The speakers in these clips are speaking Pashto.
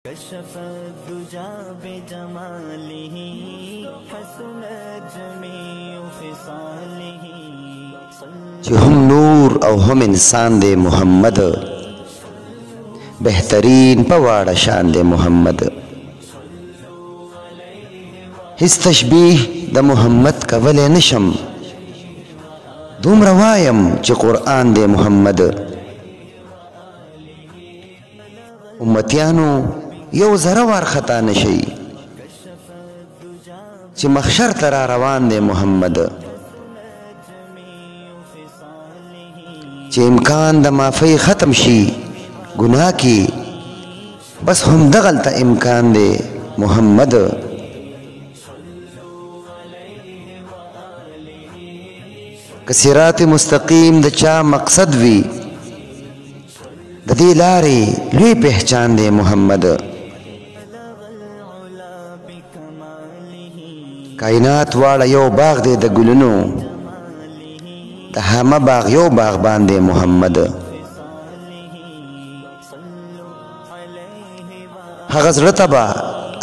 كشف الدجى بجماله حسنت جميع خصاله. چې هم نور او هم انسان دی محمد، بهترین په واړه شان دی محمد. هیڅ تشبیه د محمد کولی نشم، دومره وایم چې قرآن دی محمد. امتیانو یو ذره وارخطا نشي چې محشر ته را روان دی محمد. چې امکان د معافی ختم شي گناه کی، بس هم دغلته امکان دی محمد. که صراط مستقیم د چا مقصد وي، د دې لارې لوی پہچان دی محمد. کائنات واړه یو باغ دی د ګلونو، د همه باغ یو باغبان دی محمد. هغه زړه ته به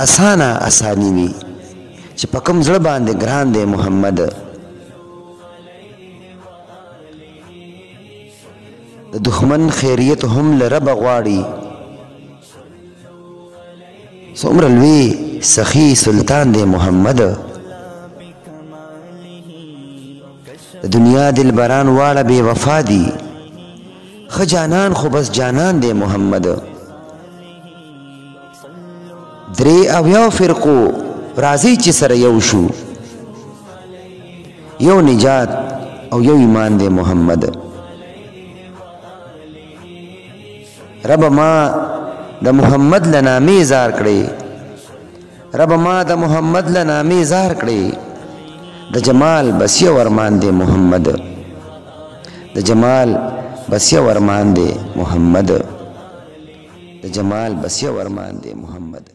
اسانه اساني وي چې په کوم زړه باندې ګران دی محمد. د دښمن خیریت هم له ربه غواړي، څومره لوی سخي سلطان دی محمد. د دنیا دلبران واړه بې وفا دي، ښه جانان خو بس جانان دی محمد. درې اویاو فرقو راځي چې سره یو شو، یو نجات او یو ایمان دی محمد. رب ما د محمد له نامې اظهار کړی، رب ما د محمد له نامې اظهار کړی. د جمال بس یو ارمان دی محمد، د جمال بس یو ارمان دی محمد، د جمال بس یو ارمان دی محمد.